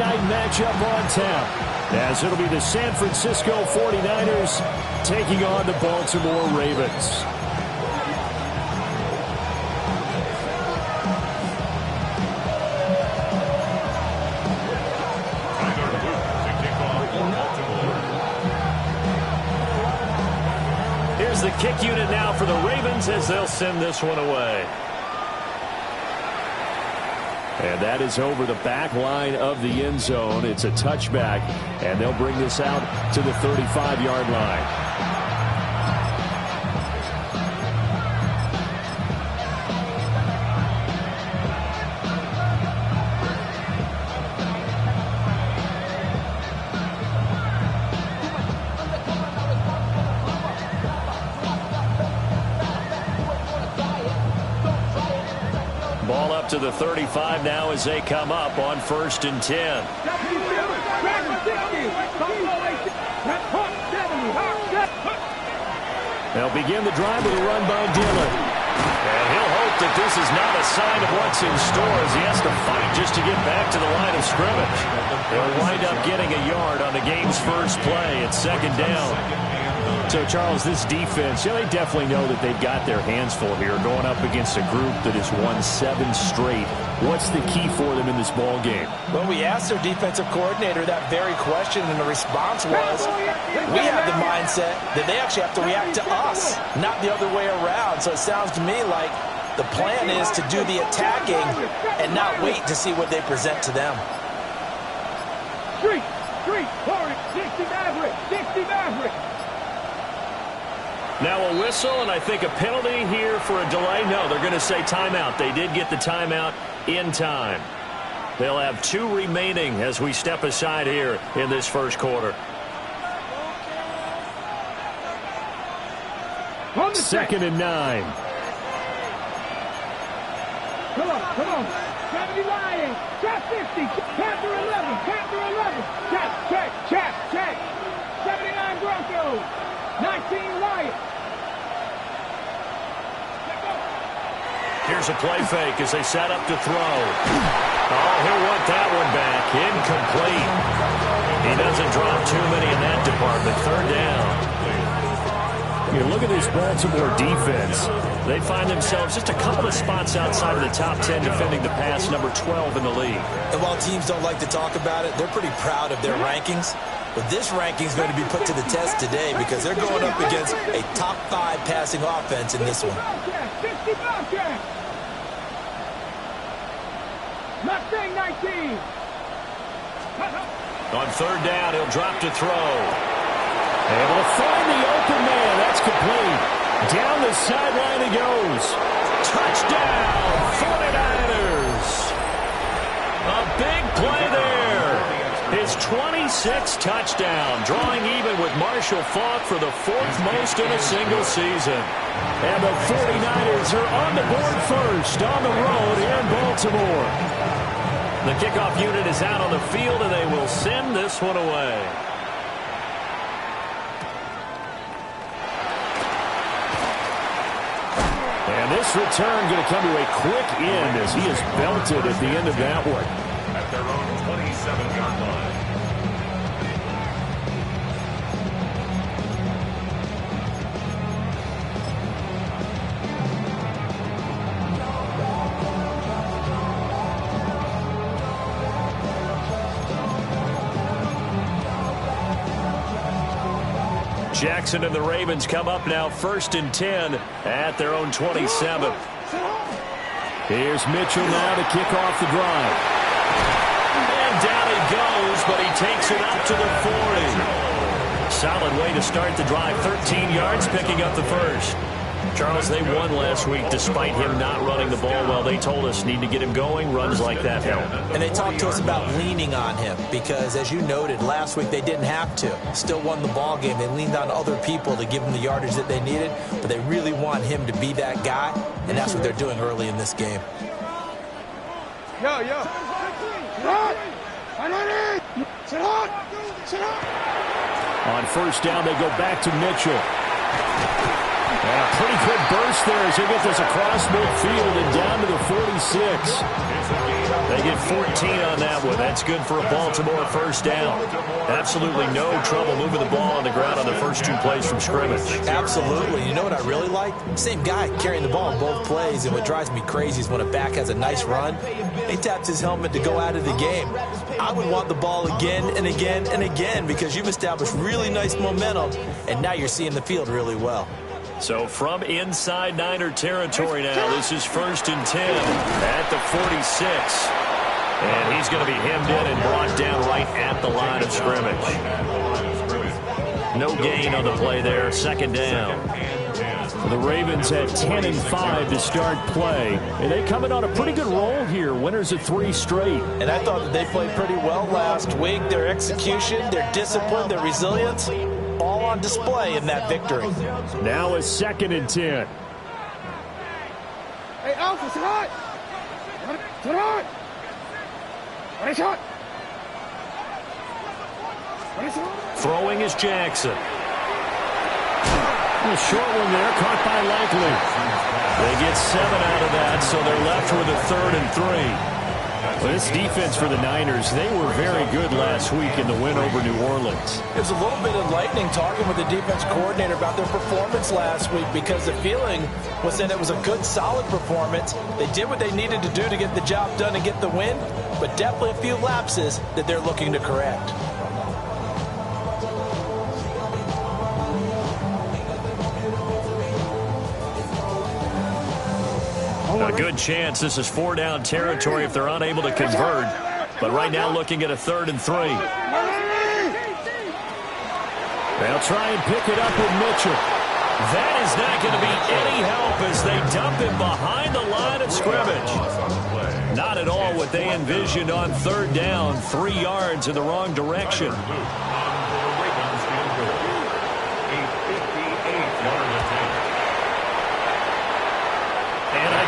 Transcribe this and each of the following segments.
night matchup on tap, as it'll be the San Francisco 49ers taking on the Baltimore Ravens. Here's the kick unit now for the Ravens as they'll send this one away. And that is over the back line of the end zone. It's a touchback, and they'll bring this out to the 35-yard line. Ball up to the 35 now as they come up on 1st and 10. They'll begin the drive with a run by Dillon. And he'll hope that this is not a sign of what's in store as he has to fight just to get back to the line of scrimmage. They'll wind up getting a yard on the game's first play at 2nd down. So, Charles, this defense, they definitely know that they've got their hands full here going up against a group that has won 7 straight. What's the key for them in this ball game? Well, we asked their defensive coordinator that very question, and the response was, we have the mindset that they actually have to react to us, not the other way around. So it sounds to me like the plan is to do the attacking and not wait to see what they present to them. Street, forward, 60 Maverick, 60 Maverick. Now a whistle, and I think a penalty here for a delay. No, they're going to say timeout. They did get the timeout in time. They'll have 2 remaining as we step aside here in this first quarter. 2nd and 9. Come on. 70 Lions, trap 50, Panther 11, check. 79 Broncos, 19 Lions. Here's a play fake as they set up to throw. Oh, he'll want that one back. Incomplete. He doesn't drop too many in that department. 3rd down. You look at this Baltimore defense. They find themselves just a couple of spots outside of the top 10 defending the pass, number 12 in the league. And while teams don't like to talk about it, they're pretty proud of their rankings. But this ranking is going to be put to the test today because they're going up against a top 5 passing offense in this one. Mustang 19. On 3rd down, he'll drop to throw. Able to find the open man. That's complete. Down the sideline he goes. Touchdown, 49ers. A big play there. His 26th touchdown, drawing even with Marshall Faulk for the 4th most in a single season. And the 49ers are on the board first on the road here in Baltimore. The kickoff unit is out on the field, and they will send this one away. And this return going to come to a quick end as he is belted at the end of that one. At their own 27-yard line. Jackson and the Ravens come up now 1st and 10 at their own 27. Here's Mitchell now to kick off the drive. And down he goes, but he takes it up to the 40. Solid way to start the drive. 13 yards, picking up the first. Charles, they won last week despite him not running the ball well. They told us need to get him going. Runs like that help. And they talked to us about leaning on him because, as you noted, last week they didn't have to. Still won the ball game. They leaned on other people to give them the yardage that they needed, but they really want him to be that guy, and that's what they're doing early in this game. Yo. On 1st down, they go back to Mitchell. And a pretty quick burst there as they get this across midfield and down to the 46. They get 14 on that one. That's good for a Baltimore first down. Absolutely no trouble moving the ball on the ground on the first 2 plays from scrimmage. Absolutely. You know what I really like? Same guy carrying the ball in both plays, and what drives me crazy is when a back has a nice run, he taps his helmet to go out of the game. I would want the ball again and again and again because you've established really nice momentum, and now you're seeing the field really well. So from inside Niner territory now, this is 1st and 10 at the 46. And he's going to be hemmed in and brought down right at the line of scrimmage. No gain on the play there, 2nd down. The Ravens had 10 and 5 to start play. And they come in on a pretty good roll here. Winners of 3 straight. And I thought that they played pretty well last week. Their execution, their discipline, their resilience, all on display in that victory. Now a 2nd and 10. Hey, Alpha, it's hot. It's hot. It's hot. It's hot. Throwing is Jackson. A short one there, caught by Likely. They get 7 out of that, so they're left with a 3rd and 3. Well, this defense for the Niners, they were very good last week in the win over New Orleans. It was a little bit enlightening talking with the defense coordinator about their performance last week because the feeling was that it was a good, solid performance. They did what they needed to do to get the job done and get the win, but definitely a few lapses that they're looking to correct. A good chance this is 4-down territory if they're unable to convert. But right now looking at a 3rd and 3. They'll try and pick it up with Mitchell. That is not going to be any help as they dump it behind the line of scrimmage. Not at all what they envisioned on 3rd down. 3 yards in the wrong direction.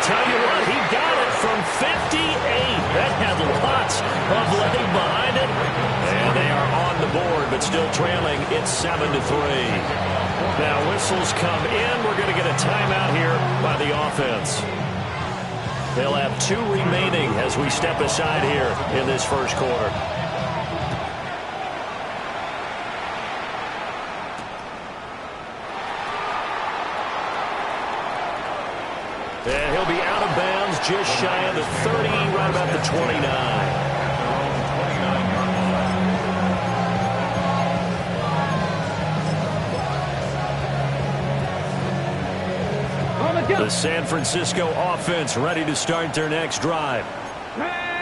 Tell you what, he got it from 58. That had lots of leg behind it. And they are on the board, but still trailing. It's 7-3. Now whistles come in. We're going to get a timeout here by the offense. They'll have 2 remaining as we step aside here in this first quarter. And he'll be out of bounds just shy of the 30, right about the 29. The San Francisco offense ready to start their next drive.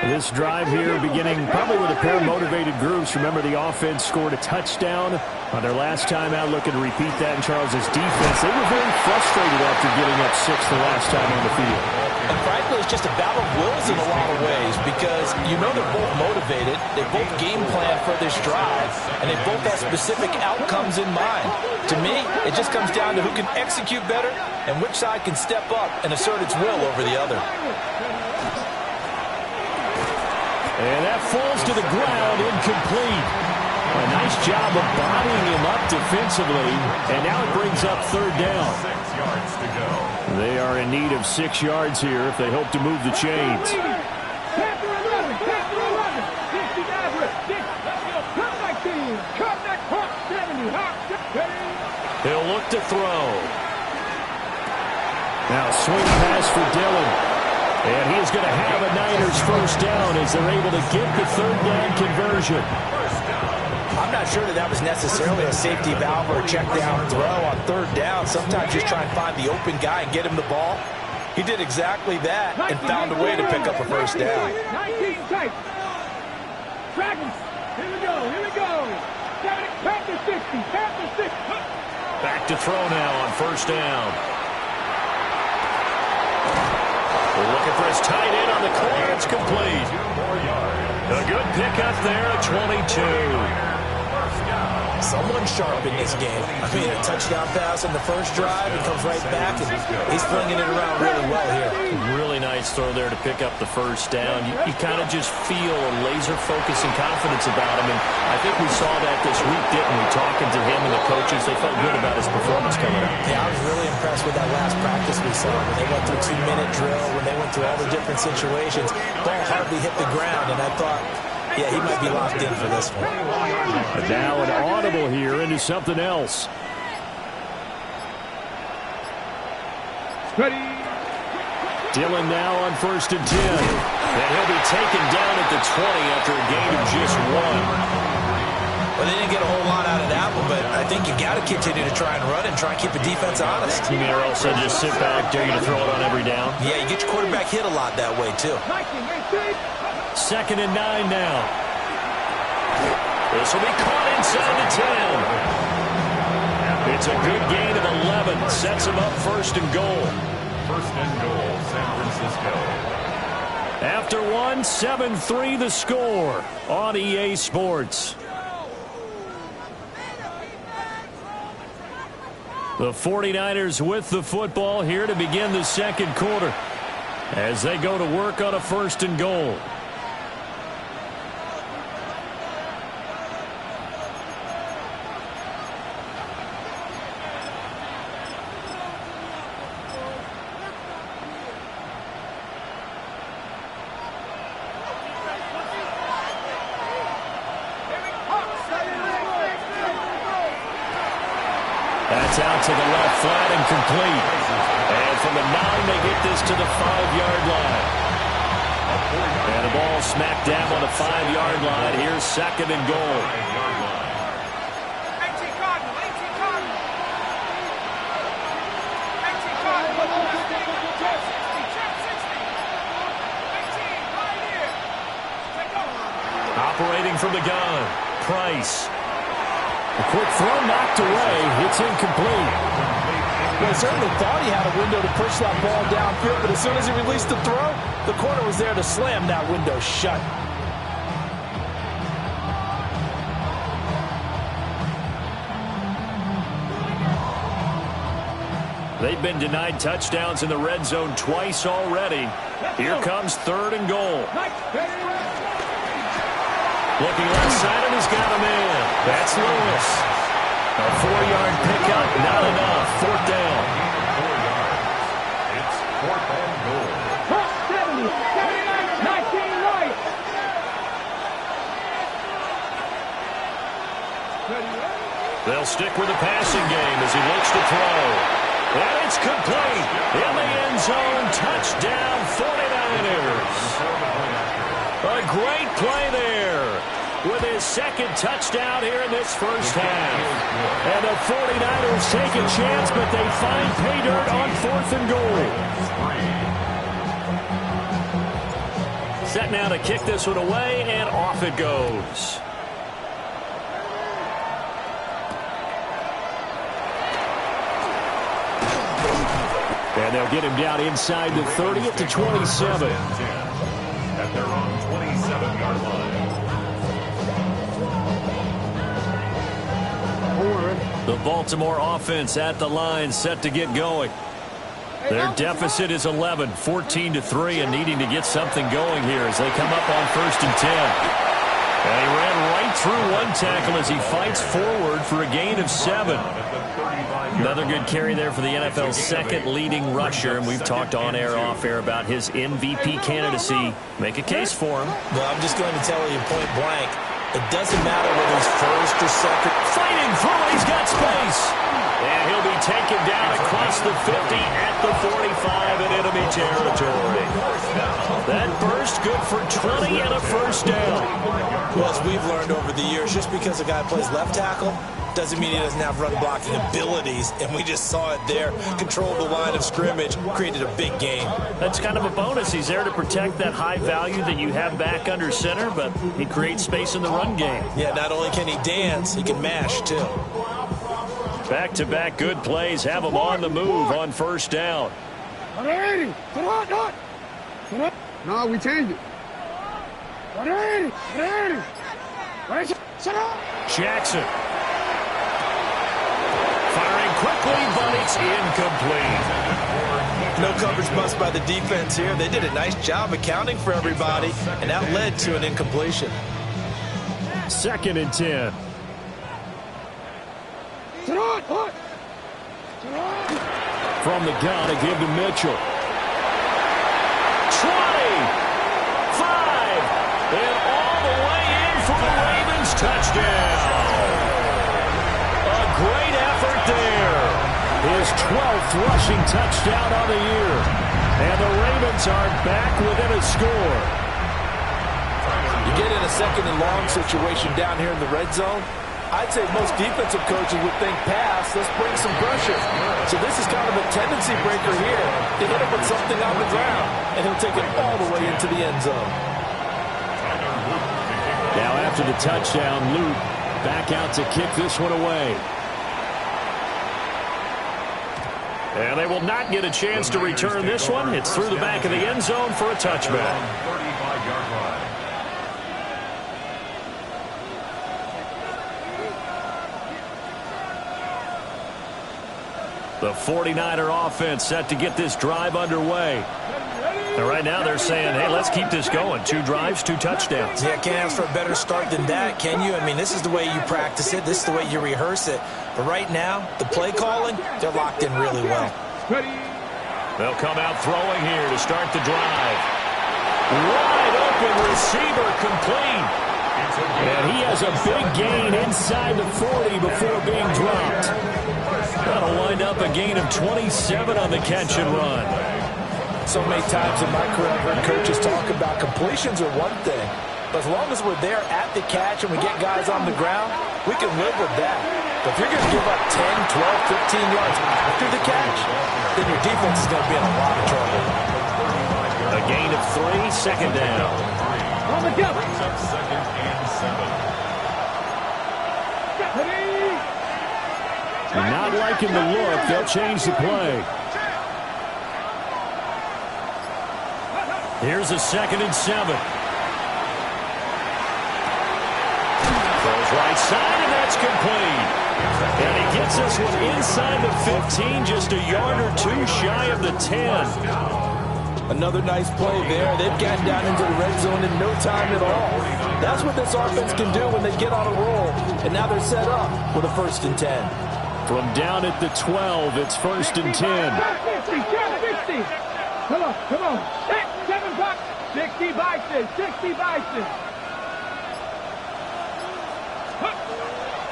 This drive here beginning probably with a pair of motivated groups. Remember, the offense scored a touchdown on their last time out. Looking to repeat that in Charles's defense. They were very frustrated after giving up 6 the last time on the field. And frankly, it's just a battle of wills in a lot of ways because you know they're both motivated. They both game plan for this drive, and they both have specific outcomes in mind. To me, it just comes down to who can execute better and which side can step up and assert its will over the other. And that falls to the ground, incomplete. A nice job of bodying him up defensively, and now it brings up 3rd down. 6 yards to go. They are in need of 6 yards here if they hope to move the chains. Chapter 11, chapter 11. 60 average. Come back team. Come back hot 70. Hot 70. He'll look to throw. Now swing pass for Dillon. And he's going to have a Niners first down as they're able to get the 3rd down conversion. I'm not sure that was necessarily a safety valve or a check down throw on 3rd down. Sometimes just try and find the open guy and get him the ball. He did exactly that and found a way to pick up a first down. 19 tight. Dragons. Here we go. Here we go. 70. Back to 60. Back to 60. Back to throw now on 1st down. Looking for his tight end on the corner. It's complete. A good pickup there at 22. Someone sharp in this game. I mean, a touchdown pass on the first drive, and comes right back, and he's flinging it around really well here. Really nice throw there to pick up the first down. You kind of just feel a laser focus and confidence about him, and I think we saw that this week, didn't we? Talking to him and the coaches, they felt good about his performance coming up. Yeah, I was really impressed with that last practice we saw when they went through 2-minute drill, when they went through all the different situations. Ball hardly hit the ground, and I thought, yeah, he might be locked in for this one. But now an audible here into something else. Ready. Dillon now on 1st and 10. And he'll be taken down at the 20 after a gain of just 1. Well, they didn't get a whole lot out of that one, but I think you got to continue to try and run and try and keep the defense honest. You mean Earl said just sit back, dare you to throw it on every down? Yeah, you get your quarterback hit a lot that way, too. 2nd and 9 now. This will be caught inside the 10. It's a good gain of 11. Sets him up 1st and goal. 1st and goal, San Francisco. After 1, 7-3 the score on EA Sports. The 49ers with the football here to begin the second quarter as they go to work on a 1st and goal. That's out to the left, flat and complete. And from the 9, they get this to the 5-yard line. And the ball smacked down on the 5-yard line. Here's 2nd and goal. 18 Cardinal. 18 Cardinal. 18 Cardinal. 18 right here. Take over. Operating from the gun, Price. A quick throw knocked away. It's incomplete. Well, he certainly thought he had a window to push that ball downfield, but as soon as he released the throw, the corner was there to slam that window shut. They've been denied touchdowns in the red zone twice already. Here comes 3rd and goal. Looking left side, and he's got him in. That's Lewis. A 4-yard pickup, not enough. 4th down. 4 yards. It's 4th and goal. 70, 19 right. They'll stick with the passing game as he looks to throw. And it's complete. In the end zone, touchdown 49ers. A great play there with his 2nd touchdown here in this first half. And the 49ers take a chance, but they find pay dirt on 4th and goal. Set now to kick this one away, and off it goes. And they'll get him down inside the 30 at the 27. At their own 27-yard line. The Baltimore offense at the line, set to get going. Their deficit is 11, 14-3, and needing to get something going here as they come up on 1st and 10. And he ran right through one tackle as he fights forward for a gain of 7. Another good carry there for the NFL's 2nd leading rusher, and we've talked on air, off air about his MVP candidacy. Make a case for him. Well, I'm just going to tell you point blank, it doesn't matter whether he's 1st or 2nd. Fighting through it, he's got space. And he'll be taken down across the 50 at the 45 in enemy territory. That burst good for 20 and a 1st down. Well, as we've learned over the years, just because a guy plays left tackle doesn't mean he doesn't have run blocking abilities, and we just saw it there. Controlled the line of scrimmage, created a big gain. That's kind of a bonus. He's there to protect that high value that you have back under center, but he creates space in the run game. Yeah, not only can he dance, he can mash, too. Back-to-back good plays have him on the move on 1st down. No, we changed it. Jackson. quickly, but it's incomplete. No coverage bust by the defense here. They did a nice job accounting for everybody, and that led to an incompletion. 2nd and 10. From the gun, a give to Mitchell. 20, 5, and all the way in for the Ravens. Touchdown. A great effort there. His 12th rushing touchdown on the year. And the Ravens are back within a score. You get in a 2nd and long situation down here in the red zone, I'd say most defensive coaches would think pass, let's bring some pressure. So this is kind of a tendency breaker here. They hit him with something on the ground, and he'll take it all the way into the end zone. Now after the touchdown, Luke back out to kick this one away. And they will not get a chance to return this one. It's through the back of the end zone for a touchback. 35-yard line. The 49er offense set to get this drive underway. And right now they're saying, hey, let's keep this going. 2 drives, 2 touchdowns. Yeah, can't ask for a better start than that, can you? I mean, this is the way you practice it. This is the way you rehearse it. But right now, the play calling, they're locked in really well. They'll come out throwing here to start the drive. Wide open receiver complete. And he has a big gain inside the 40 before being dropped. That'll wind up a gain of 27 on the catch and run. So many times in my career, I've heard coaches talk about completions are one thing. But as long as we're there at the catch and we get guys on the ground, we can live with that. But if you're going to give up 10, 12, 15 yards after the catch, then your defense is going to be in a lot of trouble. A gain of 3, 2nd down. On the jump. Brings up 2nd and 7. Not liking the look. They'll change the play. Here's a 2nd and 7. Throws right side, and that's complete. And he gets this one inside the 15, just a yard or 2 shy of the 10. Another nice play there. They've gotten down into the red zone in no time at all. That's what this offense can do when they get on a roll. And now they're set up with a 1st and 10. From down at the 12, it's 1st and 10. 60. Come on, come on. 7 bucks. 60 bites. 60 bites.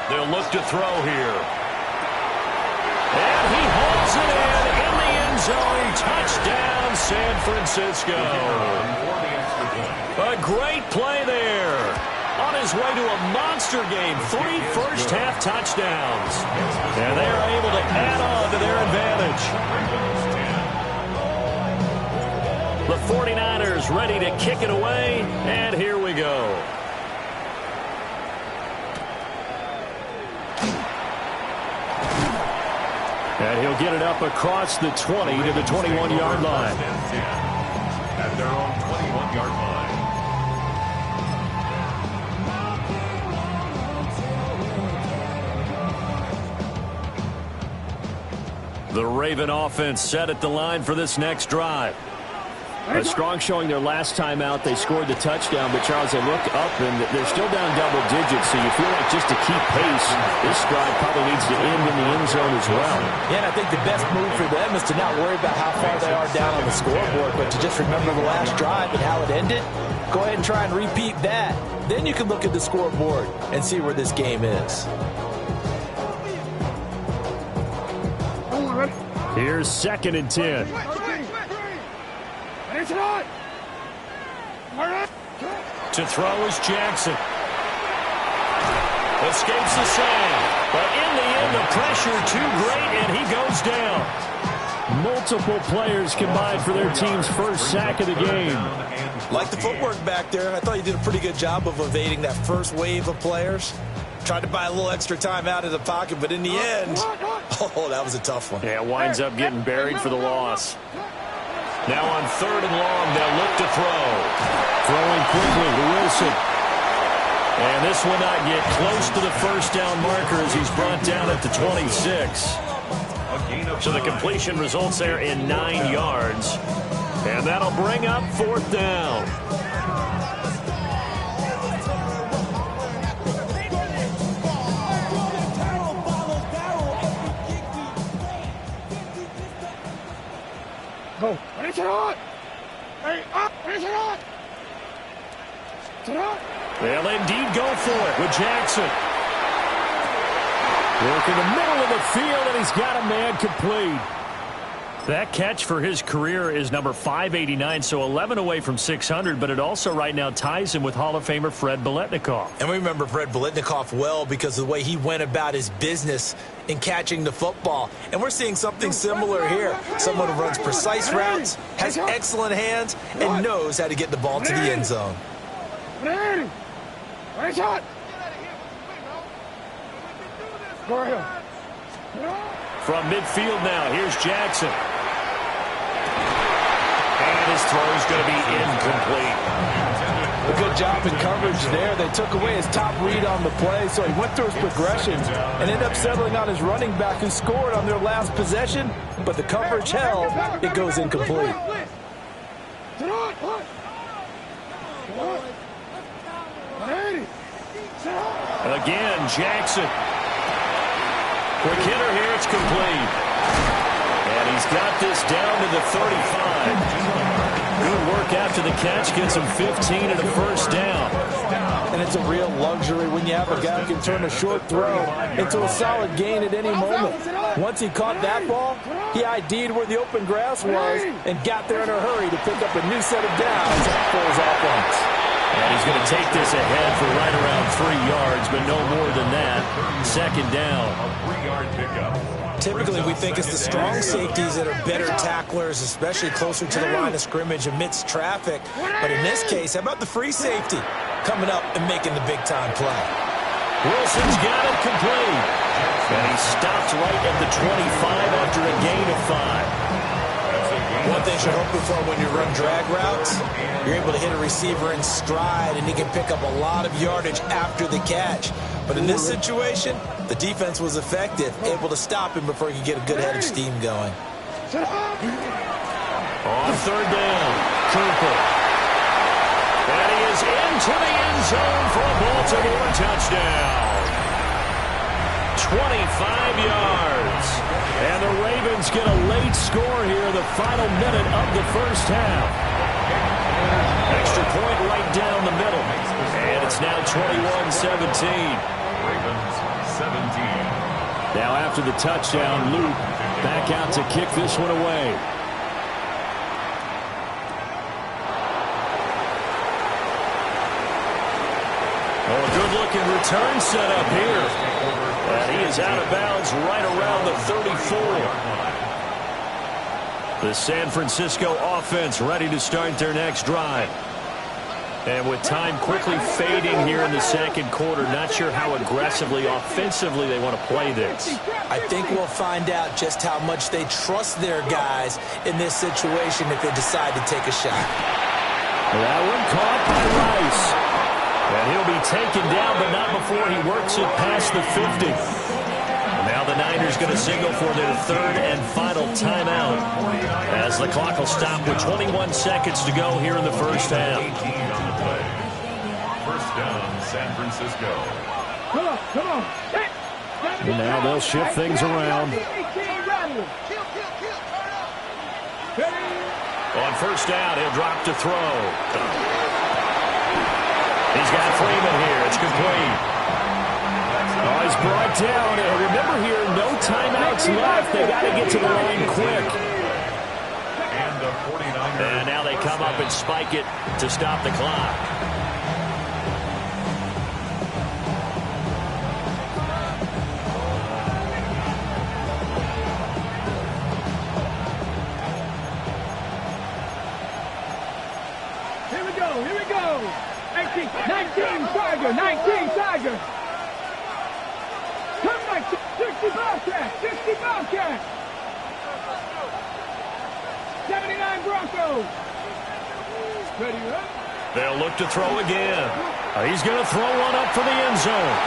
They'll look to throw here. And he holds it in the end zone. Touchdown, San Francisco. A great play there. On his way to a monster game. 3 first-half touchdowns. And they are able to add on to their advantage. The 49ers ready to kick it away. And here we go. And he'll get it up across the 20 to the 21-yard line. At their own 21-yard line. The Raven offense set at the line for this next drive. A strong showing their last time out. They scored the touchdown, but Charles, they look up and they're still down double digits, so you feel like just to keep pace, this drive probably needs to end in the end zone as well. Yeah, and I think the best move for them is to not worry about how far they are down on the scoreboard, but to just remember the last drive and how it ended. Go ahead and try and repeat that. Then you can look at the scoreboard and see where this game is. Here's 2nd and 10. To throw is Jackson. Escapes the save. But in the end, the pressure too great, and he goes down. Multiple players combined for their team's first sack of the game. Like the footwork back there, I thought he did a pretty good job of evading that first wave of players. Tried to buy a little extra time out of the pocket, but in the end, oh, that was a tough one. Yeah, winds up getting buried for the loss. Now on 3rd and long, they'll look to throw. Throwing quickly to Wilson. And this will not get close to the first down marker as he's brought down at the 26. gain of So the 5. completion results there in 9 yards. And that'll bring up 4th down. Go. Finish it on. Hey, up. Finish it on. They'll indeed go for it with Jackson. Work in the middle of the field, and he's got a man complete. That catch for his career is number 589, so 11 away from 600, but it also right now ties him with Hall of Famer Fred Biletnikoff. And we remember Fred Biletnikoff well because of the way he went about his business in catching the football. And we're seeing something similar here. Someone who runs precise routes, has excellent hands, and knows how to get the ball to the end zone. From midfield now, here's Jackson. And his throw's going to be incomplete. A good job in coverage there. They took away his top read on the play, so he went through his progressions and ended up settling on his running back who scored on their last possession, but the coverage held. It goes incomplete. Again, Jackson. Quick hitter here, it's complete. And he's got this down to the 35. Good work after the catch, gets him 15 and a first down. And it's a real luxury when you have a guy who can turn a short throw into a solid gain at any moment. Once he caught that ball, he ID'd where the open grass was and got there in a hurry to pick up a new set of downs for his offense. And he's going to take this ahead for right around 3 yards, but no more than that. 2nd down. A 3-yard pickup. Typically, we think it's the strong safeties that are better tacklers, especially closer to the line of scrimmage amidst traffic. But in this case, how about the free safety coming up and making the big-time play? Wilson's got it complete. And he stops right at the 25 after a gain of 5. One thing you're hoping for when you run drag routes, you're able to hit a receiver in stride, and he can pick up a lot of yardage after the catch. But in this situation, the defense was effective, able to stop him before he could get a good head of steam going. On 3rd down, Cooper. And he is into the end zone for a Baltimore touchdown. 25 yards. And the Ravens get a late score here in the final minute of the first half. Extra point right down the middle. And it's now 21-17. Ravens 17. Now after the touchdown, Luke back out to kick this one away. Oh, a good-looking return set up here. And he is out of bounds right around the 34. The San Francisco offense ready to start their next drive. And with time quickly fading here in the 2nd quarter, not sure how aggressively, offensively they want to play this. I think we'll find out just how much they trust their guys in this situation if they decide to take a shot. That one caught by Rice. And he'll be taken down, but not before he works it past the 50. And now the Niners going to signal for their 3rd and final timeout as the clock will stop with 21 seconds to go here in the first half. 18 on the play. First down, San Francisco. Come on. And now they'll shift things around. On first down, he'll drop to throw. He's got Freeman here. It's complete. Oh, he's brought down. And remember here, no timeouts left. They got to get to the line quick. And the 49ers. And now they come up and spike it to stop the clock. Here we go. 19 Tiger. Come back, 60 Bobcat. 79 Broncos. Ready up. They'll look to throw again. He's going to throw one up for the end zone.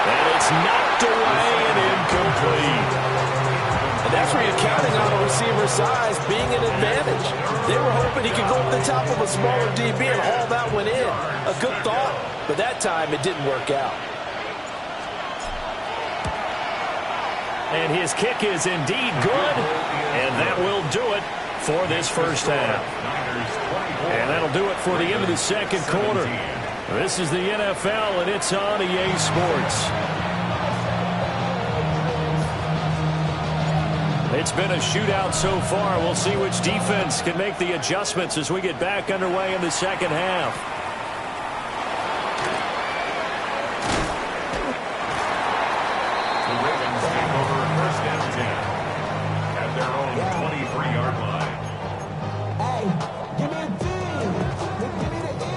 And it's knocked away and incomplete. And that's where you're counting on a receiver's size being an advantage. They were hoping he could go up the top of a smaller DB and haul that one in. A good thought, but that time it didn't work out. And his kick is indeed good, and that will do it for this first half. And that'll do it for the end of the second quarter. This is the NFL, and it's on EA Sports. It's been a shootout so far. We'll see which defense can make the adjustments as we get back underway in the second half. The Ravens take over first down 10 at their own 23-yard line. Hey, give me a D. Give me the E.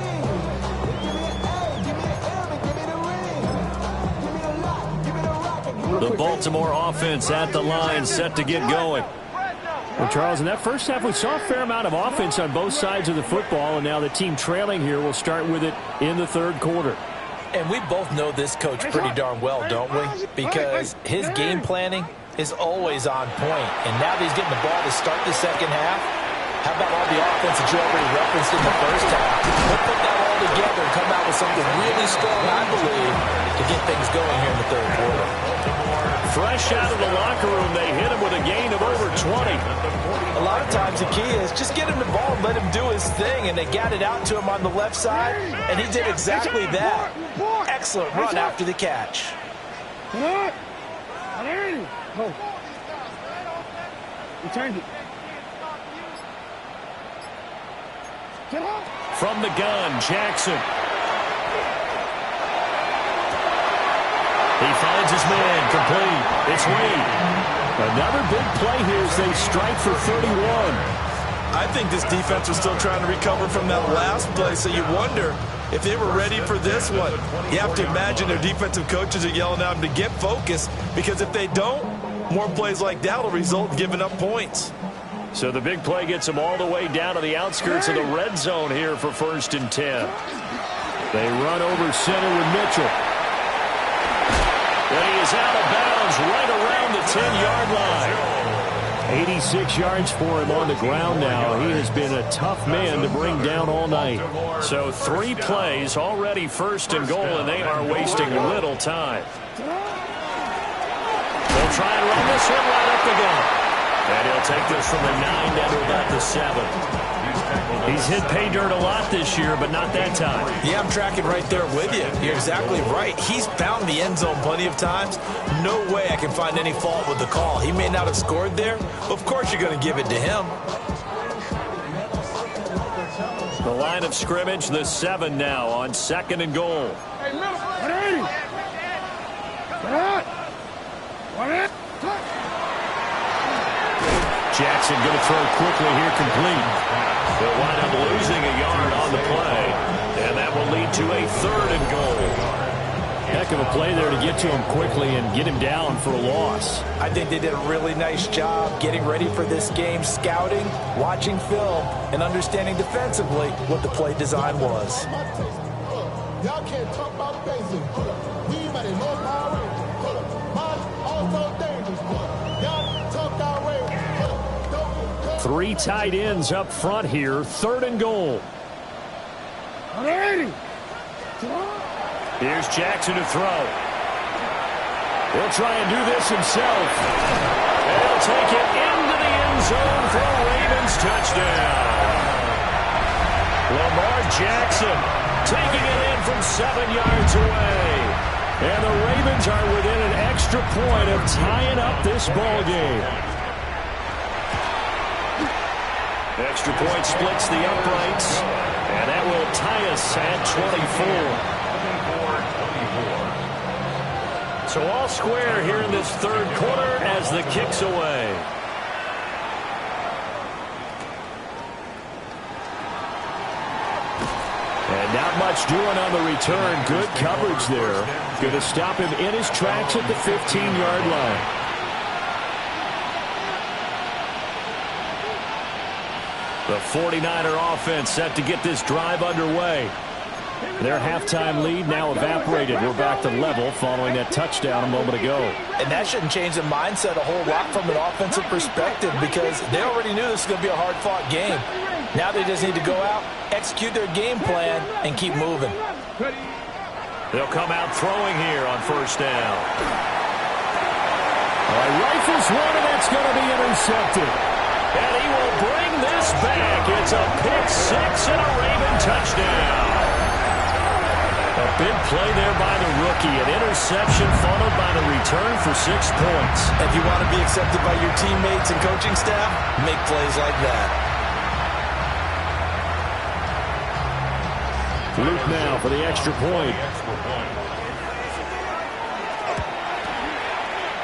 Give me an A. Give me an M. And give me the ring. Give me the lock. Give me the rock. The Baltimore offense at the line, set to get going. Well, Charles, in that first half, we saw a fair amount of offense on both sides of the football, and now the team trailing here will start with it in the third quarter. And we both know this coach pretty darn well, don't we? Because his game planning is always on point. And now that he's getting the ball to start the second half, how about all the offense that you already referenced in the first half? He'll put that all together and come out with something really strong, I believe, to get things going here in the third quarter. Fresh out of the locker room, they hit him with a gain of over 20. A lot of times the key is just get him the ball and let him do his thing, and they got it out to him on the left side, and he did exactly that. Excellent run after the catch. Return it. From the gun, Jackson. He finds his man, complete. It's Wade. Another big play here as they strike for 31. I think this defense was still trying to recover from that last play, so you wonder if they were ready for this one. You have to imagine their defensive coaches are yelling at them to get focused, because if they don't, more plays like that will result in giving up points. So the big play gets them all the way down to the outskirts of the red zone here for 1st and 10. They run over center with Mitchell. And he is out of bounds right around the 10-yard line. 86 yards for him on the ground now. He has been a tough man to bring down all night. So 3 plays, already 1st and goal, and they are wasting little time. They'll try and run this one right up the gut. And he'll take this from the 9 down to about the 7. He's hit pay dirt a lot this year, but not that time. Yeah, I'm tracking right there with you. You're exactly right. He's found the end zone plenty of times. No way I can find any fault with the call. He may not have scored there, but of course you're going to give it to him. The line of scrimmage, the 7 now on 2nd and goal. Hey, middle. 180. Jackson going to throw quickly here, complete. They'll wind up losing a yard on the play, and that will lead to a 3rd and goal. Heck of a play there to get to him quickly and get him down for a loss. I think they did a really nice job getting ready for this game, scouting, watching film, and understanding defensively what the play design was. Y'all can't talk about basic. We might have no power. Also dangerous. Y'all talk our way. 3 tight ends up front here, 3rd and goal. 180. Here's Jackson to throw. He'll try and do this himself. And he'll take it into the end zone for a Ravens touchdown. Lamar Jackson taking it in from 7 yards away. And the Ravens are within an extra point of tying up this ball game. Extra point splits the uprights, and that will tie us at 24. So all square here in this 3rd quarter as the kick's away. And not much doing on the return. Good coverage there. Going to stop him in his tracks at the 15-yard line. The 49er offense set to get this drive underway. Their halftime lead now evaporated. We're back to level following that touchdown a moment ago. And that shouldn't change the mindset a whole lot from an offensive perspective because they already knew this was going to be a hard-fought game. Now they just need to go out, execute their game plan, and keep moving. They'll come out throwing here on first down. Rifles one, and that's going to be intercepted. And he will bring this back. It's a pick six and a Raven touchdown. A big play there by the rookie. An interception followed by the return for 6 points. If you want to be accepted by your teammates and coaching staff, make plays like that. Luke now for the extra point.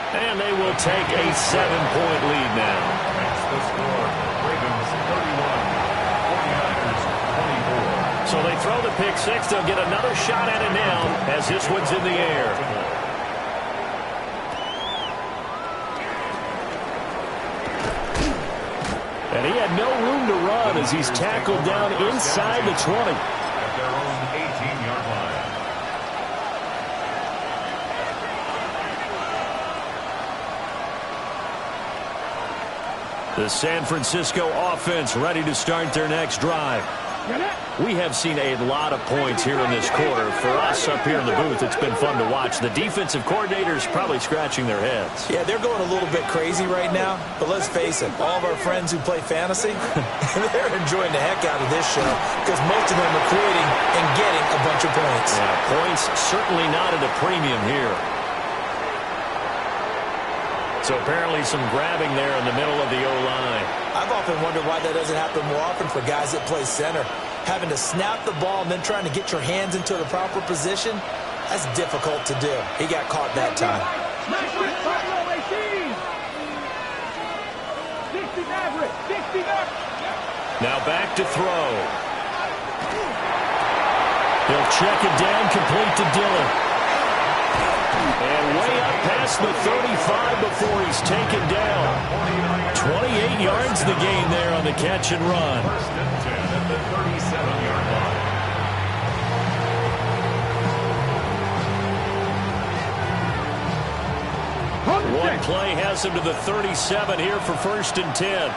And they will take a 7-point lead now. That's the score. Ravens 31. 49ers 24. So they throw the pick six. They'll get another shot at it now as this one's in the air. And he had no room to run as he's tackled down inside the 20. At their own 18-yard line. The San Francisco offense ready to start their next drive. We have seen a lot of points here in this quarter. For us up here in the booth, it's been fun to watch. The defensive coordinators probably scratching their heads. Yeah, they're going a little bit crazy right now, but let's face it, all of our friends who play fantasy, they're enjoying the heck out of this show because most of them are creating and getting a bunch of points. Yeah, points certainly not at a premium here. So apparently some grabbing there in the middle of the O-line. I've often wondered why that doesn't happen more often for guys that play center. Having to snap the ball and then trying to get your hands into the proper position, that's difficult to do. He got caught that time. Now back to throw. He'll check it down, complete to Dillon. And way up past the 35 before he's taken down. 28 yards the gain there on the catch and run. First and 10 at the 37-yard line. One play has him to the 37 here for first and 10.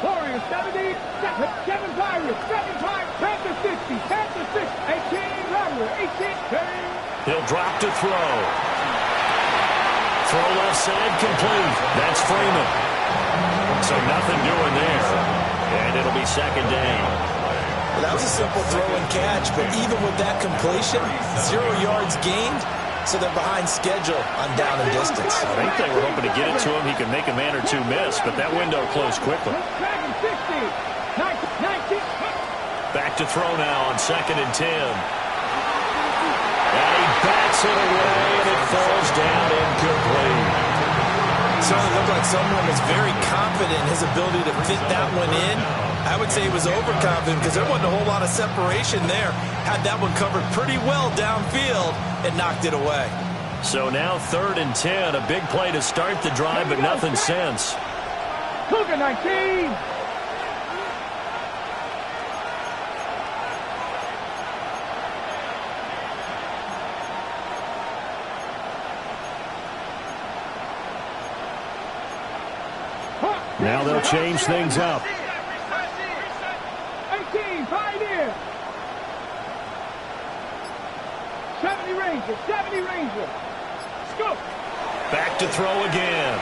Warriors 70, 7 Pirates, 7 Pirates, Panthers 60, Panthers 6, 18, Rebels 18, He'll drop to throw. Throw left side complete. That's Freeman. So nothing doing there. And it'll be second down. Well, that was a simple throw and catch, but even with that completion, 0 yards gained, so they're behind schedule on down and distance. I think they were hoping to get it to him. He could make a man or two miss, but that window closed quickly. Back to throw now on second and 10. And he bats it away, and it falls down incomplete. Certainly looked like someone was very confident in his ability to fit that one in. I would say he was overconfident because there wasn't a whole lot of separation there. Had that one covered pretty well downfield and knocked it away. So now third and 10, a big play to start the drive, but nothing since. Cougar 19. Now they'll change things up. 18, Pioneer. 70 Ranger, 70 Ranger. Scoop. Back to throw again.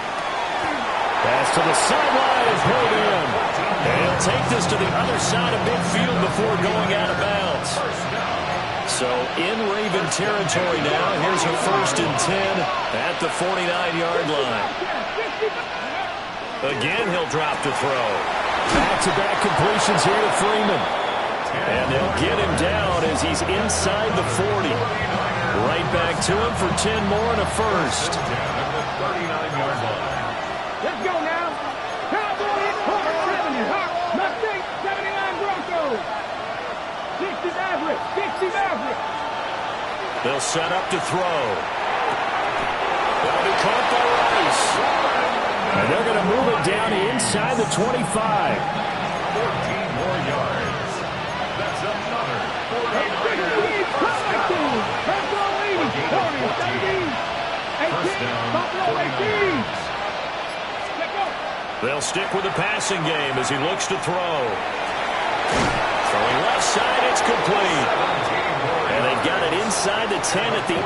Pass to the sideline is pulled in. And he'll take this to the other side of midfield before going out of bounds. So in Raven territory now. Here's a first and 10 at the 49-yard line. Again, he'll drop to throw. Back-to-back completions here to Freeman. And they'll get him down as he's inside the 40. Right back to him for 10 more and a first. Let's go now. Cowboys, Hawk 70, Hawk, Mustang 79 Broncos. 60 Maverick, 60 Maverick. They'll set up to throw. That'll be caught by Rice. And they're going to move it down inside the 25. 14 more yards. First down, 49. They'll stick with the passing game as he looks to throw. Throwing left side, it's complete. And they've got it inside the 10 at the 8.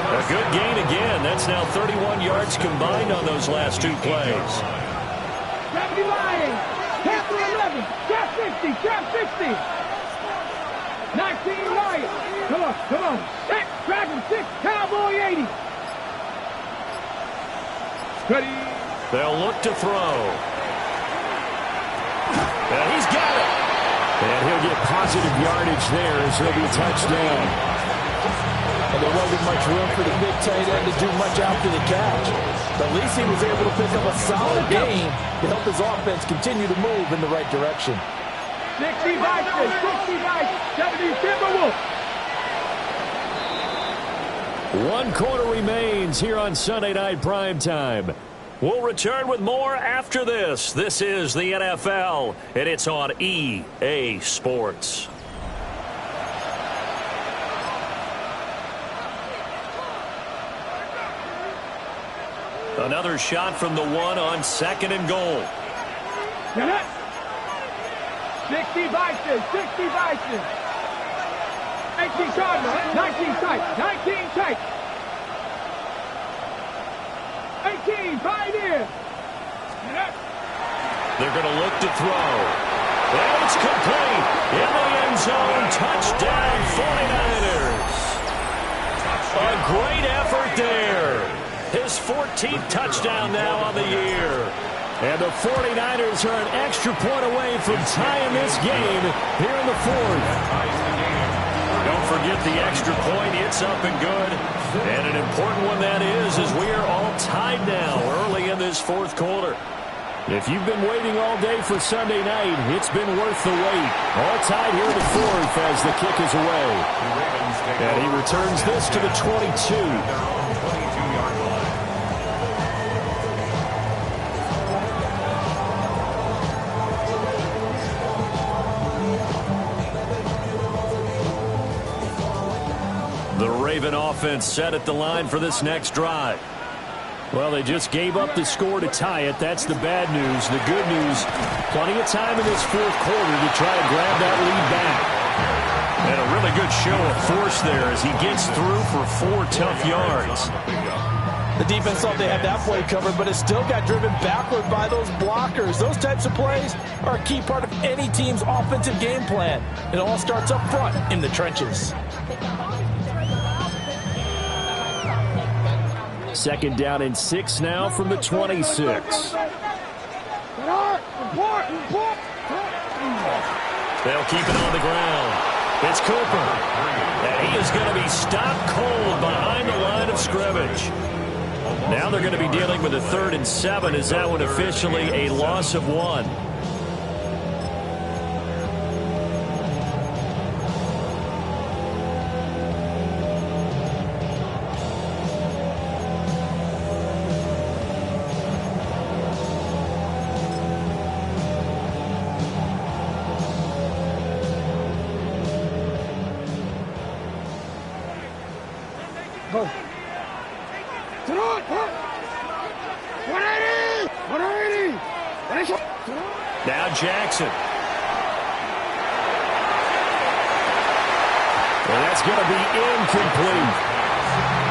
A good gain again. That's now 31 yards combined on those last two plays. 70 line. Tap for 11. Trap 60. Trap 60. 19 Lions. Come on. Set. Dragon 6. Cowboy 80. Ready. They'll look to throw. And he's got it. And he'll get positive yardage there as he'll be touched down. And there wasn't much room for the big tight end to do much after the catch. But at least he was able to pick up a solid gain to help his offense continue to move in the right direction. 60 Vikings, 60 Vikings, 70 Timberwolves. 1 quarter remains here on Sunday Night Primetime. We'll return with more after this. This is the NFL, and it's on EA Sports. Another shot from the 1 on 2nd and goal. 60 Vikings, 60 Vikings. 18 Cardinals, 19 tight, 19 tight. 18, Pioneers. They're going to look to throw. And it's complete. In the end zone, touchdown 49ers. A great effort there. His 14th touchdown now on the year. And the 49ers are an extra point away from tying this game here in the 4th. Don't forget the extra point. It's up and good. And an important one that is, as we are all tied now early in this 4th quarter. If you've been waiting all day for Sunday night, it's been worth the wait. All tied here in the 4th as the kick is away. And he returns this to the 22. The Raven offense set at the line for this next drive. Well, they just gave up the score to tie it. That's the bad news. The good news, plenty of time in this 4th quarter to try to grab that lead back. And a really good show of force there as he gets through for 4 tough yards. The defense thought they had that play covered, but it still got driven backward by those blockers. Those types of plays are a key part of any team's offensive game plan. It all starts up front in the trenches. 2nd down and 6 now from the 26. They'll keep it on the ground. It's Cooper. And he is going to be stopped cold behind the line of scrimmage. Now they're going to be dealing with a 3rd and 7 as that one officially a loss of 1. Now Jackson. And that's going to be incomplete.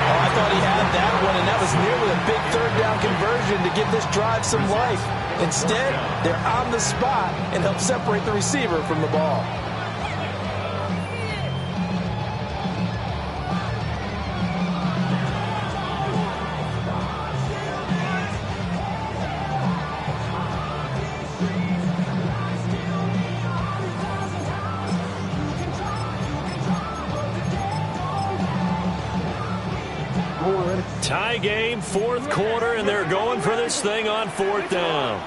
Oh, I thought he had that one, and that was nearly a big 3rd down conversion to give this drive some life. Instead, they're on the spot and help separate the receiver from the ball. Tie game, 4th quarter, and they're going for this thing on 4th down.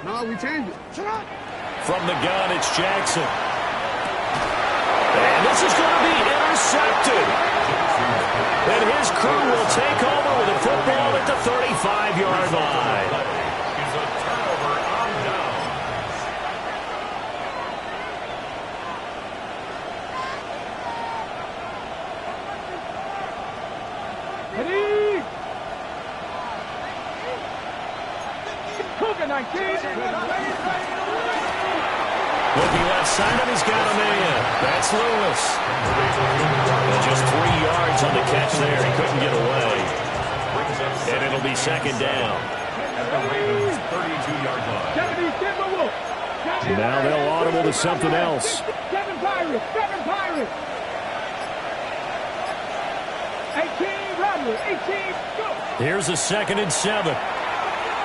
No, we changed it. From the gun, it's Jackson. And this is going to be intercepted. And his crew will take over with a football at the 35-yard line. Looking left side, and he's got a man. That's Lewis. Just 3 yards on the catch there. He couldn't get away. And it'll be second down. At the Ravens' 32-yard line. Now they'll audible to something else. 7 Pirates. 18 Romney. 18 go. Here's a 2nd and 7.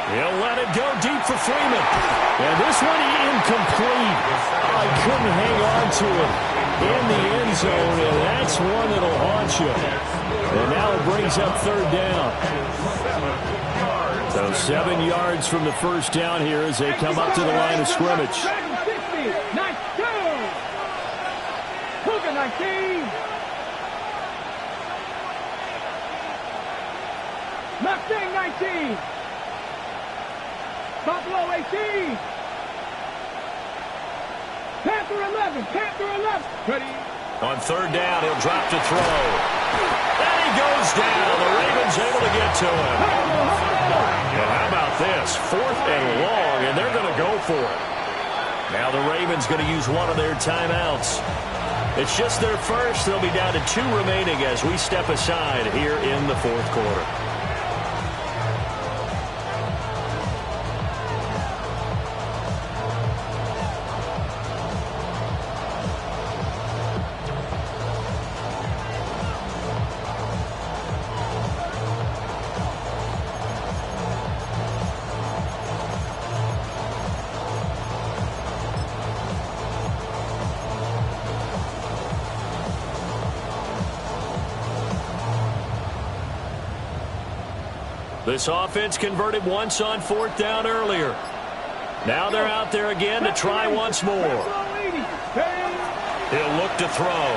He'll let it go deep for Freeman. And this one incomplete. I couldn't hang on to it in the end zone, and that's one that'll haunt you. And now it brings up 3rd down. So 7 yards from the first down here as they come up to the line of scrimmage. 19. Cougar 19. Mustang 19. Buffalo 18. Panther 11. Ready. On 3rd down, he'll drop to throw. And he goes down. The Ravens able to get to him. And how about this? 4th and long, and they're going to go for it. Now the Ravens going to use one of their timeouts. It's just their first. They'll be down to 2 remaining as we step aside here in the 4th quarter. This offense converted once on 4th down earlier. Now they're out there again to try once more. He'll look to throw.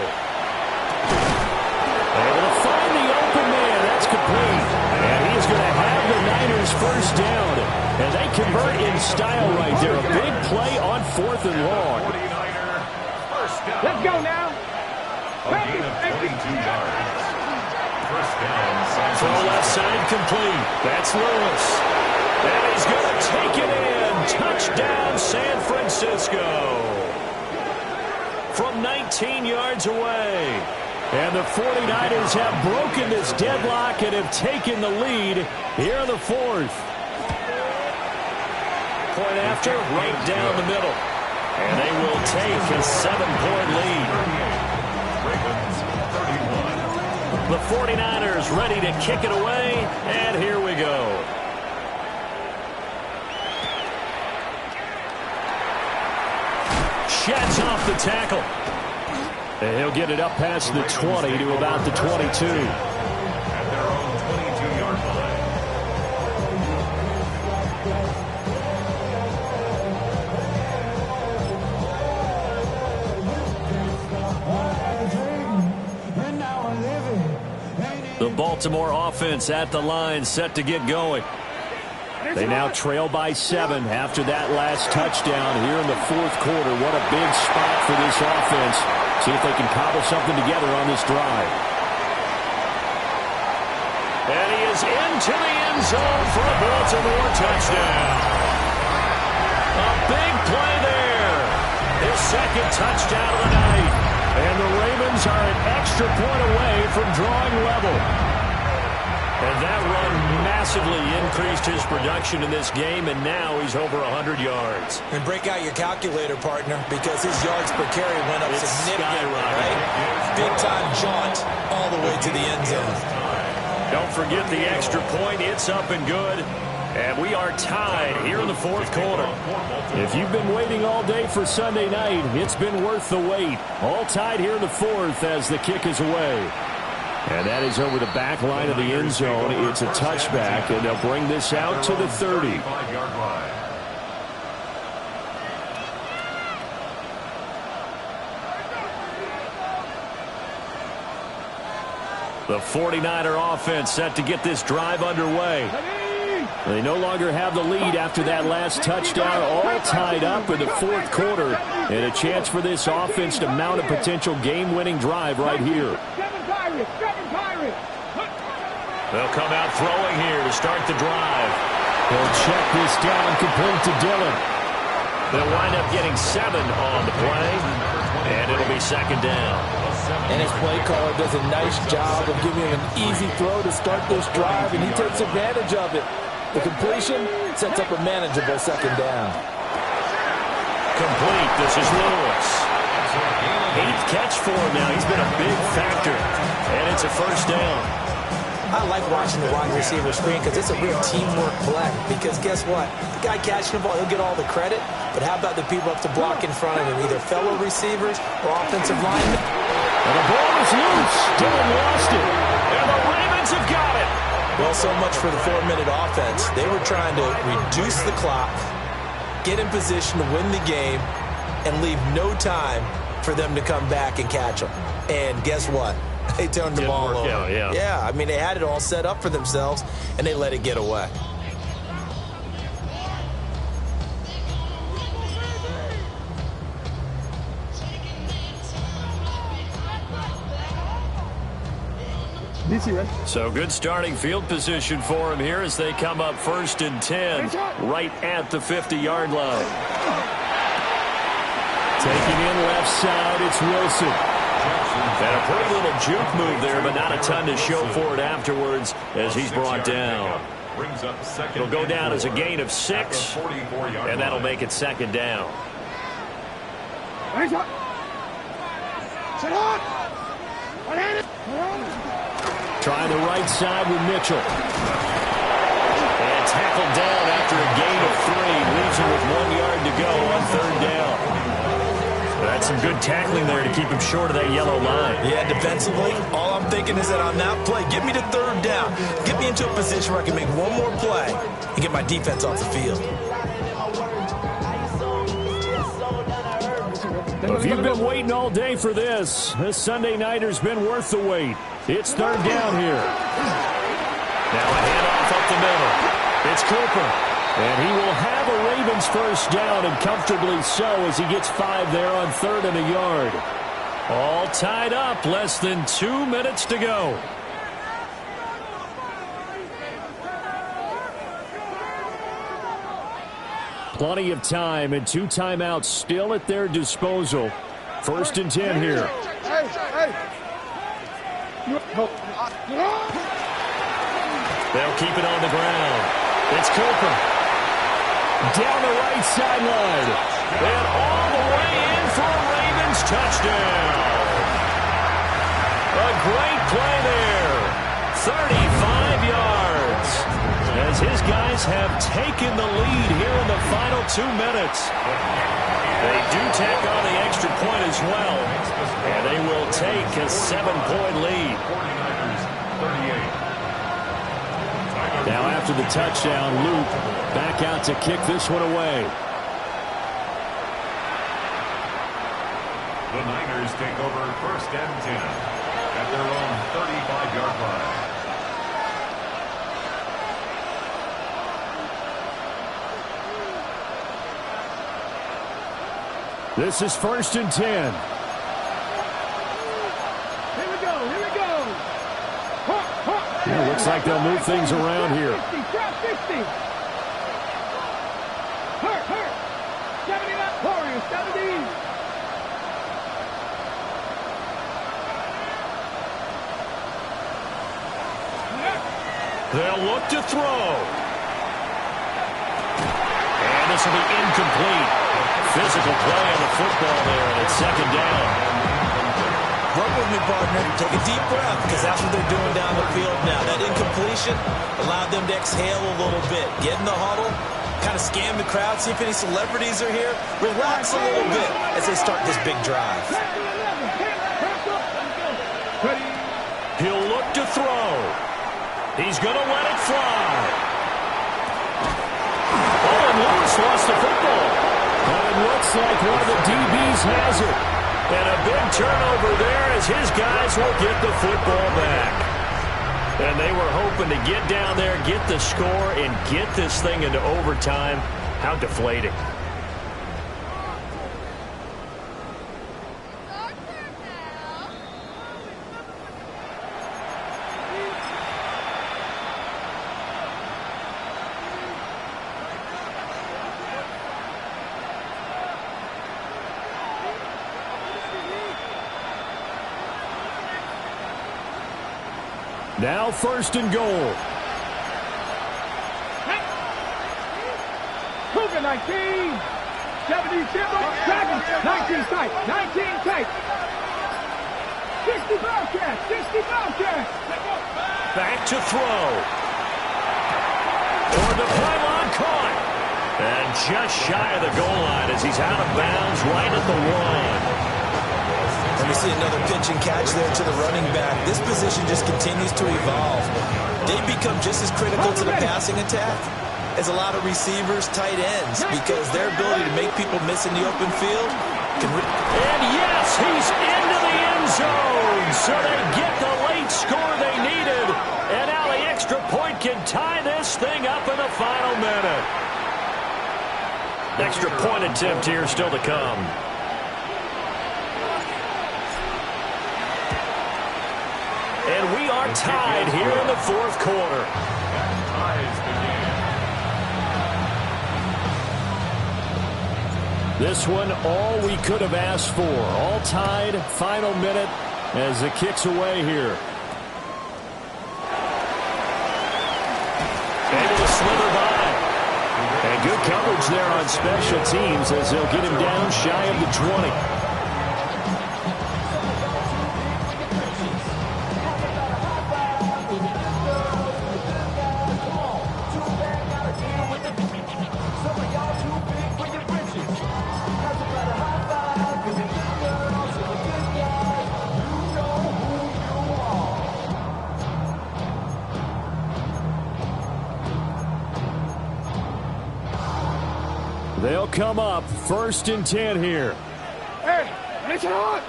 Able to find the open man. That's complete. And he's going to have the Niners first down. And they convert in style right there. A big play on 4th and long. Let's go now. A gain of 22 yards. First down. Throw left side complete. That's Lewis. And he's going to take it in. Touchdown, San Francisco. From 19 yards away. And the 49ers have broken this deadlock and have taken the lead here in the 4th. Point after, right down the middle. And they will take a 7-point lead. Ravens 31. The 49ers ready to kick it away, and here we go. Sheds off the tackle. And he'll get it up past the 20 to about the 22. At their own 22-yard line. The Baltimore offense at the line, set to get going. They now trail by 7 after that last touchdown here in the 4th quarter. What a big spot for this offense. See if they can cobble something together on this drive. And he is into the end zone for a Baltimore touchdown. A big play there. His 2nd touchdown of the night. And the Ravens are an extra point away from drawing level. And that run massively increased his production in this game, and now he's over 100 yards. And break out your calculator, partner, because his yards per carry went up significantly, right? Big-time jaunt all the way to the end zone. Don't forget the extra point. It's up and good. And we are tied here in the 4th quarter. If you've been waiting all day for Sunday night, it's been worth the wait. All tied here in the 4th as the kick is away. And that is over the back line of the end zone. It's a touchback, and they'll bring this out to the 30. The 49er offense set to get this drive underway. They no longer have the lead after that last touchdown, all tied up in the 4th quarter, and a chance for this offense to mount a potential game-winning drive right here. Seven Pirates. They'll come out throwing here to start the drive. They'll check this down, complete to Dillon. They'll wind up getting 7 on the play, and it'll be second down. And his play caller does a nice job of giving him an easy throw to start this drive, and he takes advantage of it. The completion sets up a manageable second down. Complete. This is Lewis. 8th catch for him now. He's been a big factor, and it's a first down. I like watching the wide receiver screen because it's a real teamwork play. Because guess what? The guy catching the ball, he'll get all the credit. But how about the people up to block in front of him, either fellow receivers or offensive linemen? And the ball is loose. Dillon lost it. And the Ravens have got it. Well, so much for the 4-minute offense. They were trying to reduce the clock, get in position to win the game, and leave no time for them to come back and catch them. And guess what? They turned the ball over. Out, yeah, I mean, they had it all set up for themselves, and they let it get away. So good starting field position for him here as they come up 1st and 10, right at the 50-yard line. Taking in left side, it's Wilson. And a pretty little juke move there, but not a ton to show for it afterwards as he's brought down. It'll go down as a gain of 6, and that'll make it second down. Trying the right side with Mitchell. And tackled down after a gain of 3. Leaves him with 1 yard to go on 3rd down. That's some good tackling there to keep him short of that yellow line. Yeah, defensively, all I'm thinking is that on that play, get me to 3rd down. Get me into a position where I can make one more play and get my defense off the field. If you've been waiting all day for this Sunday nighter's been worth the wait. It's 3rd down here. Now a handoff up the middle. It's Cooper. And he will have a Ravens first down, and comfortably so, as he gets 5 there on 3rd and a yard. All tied up, less than 2 minutes to go. Plenty of time and 2 timeouts still at their disposal. 1st and 10 here. They'll keep it on the ground. It's Cooper. Down the right sideline. And all the way in for a Ravens touchdown. A great play there. 35 yards. As his guys have taken the lead here in the final 2 minutes. They do tack on the extra point as well. And they will take a 7-point lead. Now after the touchdown, Luke back out to kick this one away. The Niners take over 1st and 10 at their own 35-yard line. This is 1st and 10. Here we go. It looks like they'll move things around here. 60, drop 60. Hurt. 79, Warriors, 70. They'll look to throw. And this will be incomplete. Physical play on the football there, and it's second down. Work with me, partner. Take a deep breath, because that's what they're doing down the field now. That incompletion allowed them to exhale a little bit. Get in the huddle, kind of scan the crowd, see if any celebrities are here. Relax a little bit as they start this big drive. He'll look to throw. He's going to let it fly. Oh, and Lewis lost the football. And it looks like one of the DBs has it. And a big turnover there as his guys will get the football back. And they were hoping to get down there, get the score, and get this thing into overtime. How deflating. Now 1st and goal. Cougar 19. 70 Dragons. 19 tight. 19 tight. 60 Bobcats. 60 Bobcats. Back to throw. Or the pylon caught. And just shy of the goal line as he's out of bounds right at the 1. And we see another pitch and catch there to the running back. This position just continues to evolve. They become just as critical to the passing attack as a lot of receivers, tight ends, because their ability to make people miss in the open field can... And yes, he's into the end zone. So they get the late score they needed. And now the extra point can tie this thing up in the final minute. Extra point attempt here still to come. And we are tied here in the 4th quarter. Ties begin. This one, all we could have asked for. All tied, final minute as the kick's away here. Able to slither by. And good coverage there on special teams as they'll get him down shy of the 20. They'll come up 1st and 10 here. Hey, it's hot.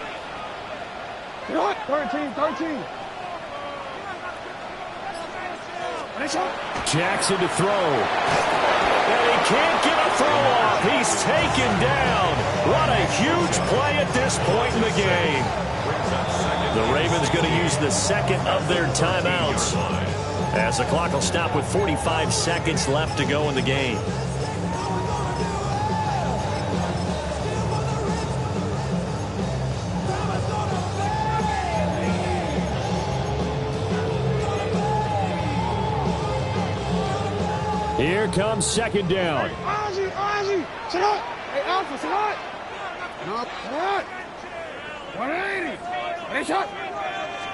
13. Jackson to throw. And he can't get a throw off. He's taken down. What a huge play at this point in the game. The Ravens going to use the 2nd of their timeouts as the clock will stop with 45 seconds left to go in the game. Here comes 2nd down. Ozzy, sit up. Hey, Alpha, sit up. No, sit up. 180. Hey, shot.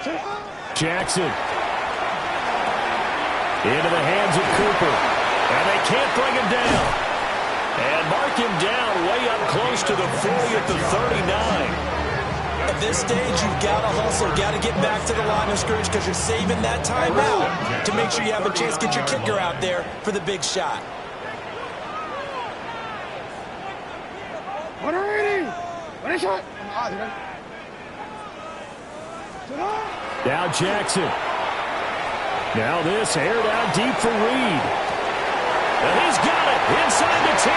Sit up. Jackson. Into the hands of Cooper. And they can't bring him down. And mark him down way up close to the 40 at the 39. At this stage, you've got to hustle, got to get back to the line of scrimmage because you're saving that timeout to make sure you have a chance to get your kicker out there for the big shot. 180. Hey, shot. Now Jackson. Now this aired out deep for Reed. And he's got it inside the 10.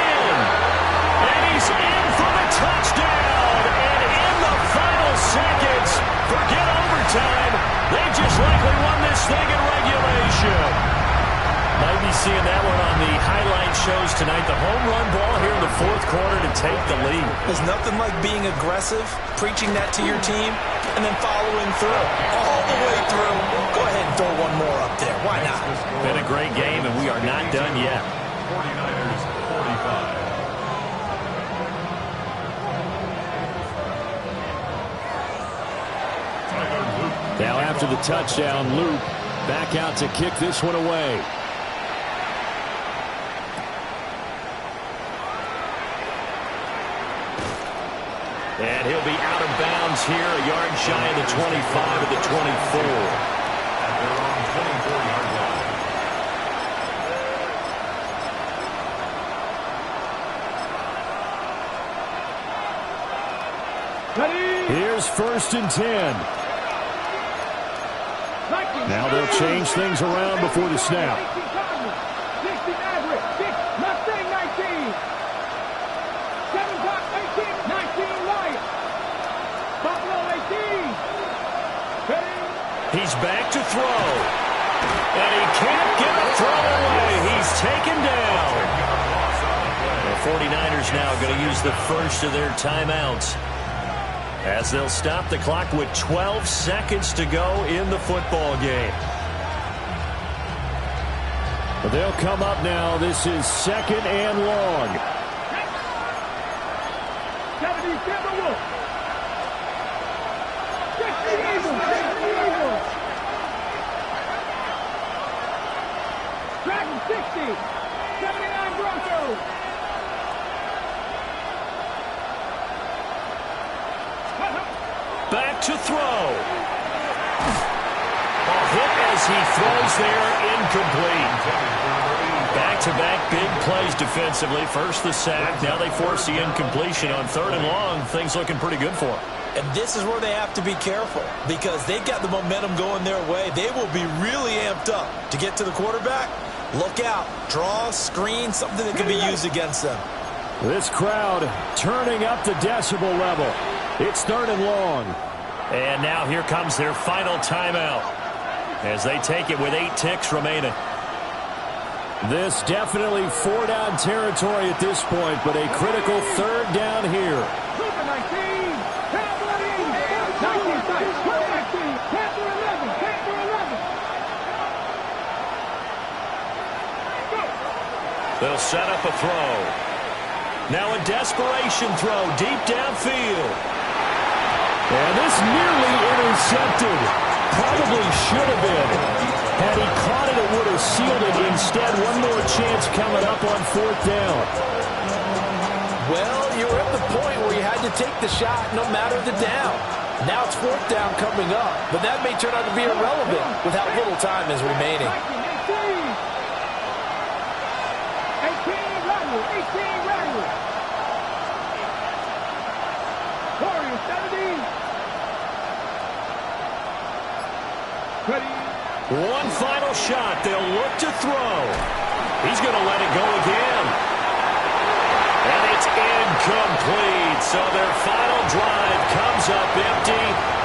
And he's in for the touchdown. And in the final seconds, forget overtime. They just likely won this thing in regulation. Might be seeing that one on the highlight shows tonight. The home run ball here in the 4th quarter to take the lead. There's nothing like being aggressive, preaching that to your team, and then following through. All the way through. Go ahead and throw one more up there. Why not? Been a great game, and we are not done yet. 49ers 45. Now after the touchdown, Luke back out to kick this one away. And he'll be out of bounds here, a yard shy of the 25 of the 24. At their own 24-yard line. Here's 1st and 10. Now they'll change things around before the snap. 60 Maverick, 6 Mustang 19. 7 Top 18, 19 Lion. Buffalo 18. He's back to throw. And he can't get a throw away. He's taken down. The 49ers now going to use the first of their timeouts as they'll stop the clock with 12 seconds to go in the football game. They'll come up now. This is 2nd and long. 70, Timberwolves. 60 Eagles. 60 Eagles. Dragon 60. 79 Broncos. Back to throw. A hit as he throws there, incomplete. Back-to-back big plays defensively. First the sack, now they force the incompletion on 3rd and long. Things looking pretty good for them. And this is where they have to be careful because they've got the momentum going their way. They will be really amped up to get to the quarterback. Look out. Draw, screen, something that can be used against them. This crowd turning up the decibel level. It's 3rd and long. And now here comes their final timeout as they take it with 8 ticks remaining. This definitely 4-down territory at this point, but a critical 3rd down here. Super 19. Tampa 19. 19. Tampa 11. Tampa 11. They'll set up a throw. Now a desperation throw deep downfield. And this nearly intercepted. Probably should have been. Had he caught it, it would have sealed it. Instead, one more chance coming up on 4th down. Well, you were at the point where you had to take the shot no matter the down. Now it's 4th down coming up, but that may turn out to be irrelevant with how little time is remaining. 18 Rattle. 18 Rattle. Warriors 70. Ready. One final shot. They'll look to throw. He's going to let it go again. And it's incomplete. So their final drive comes up empty.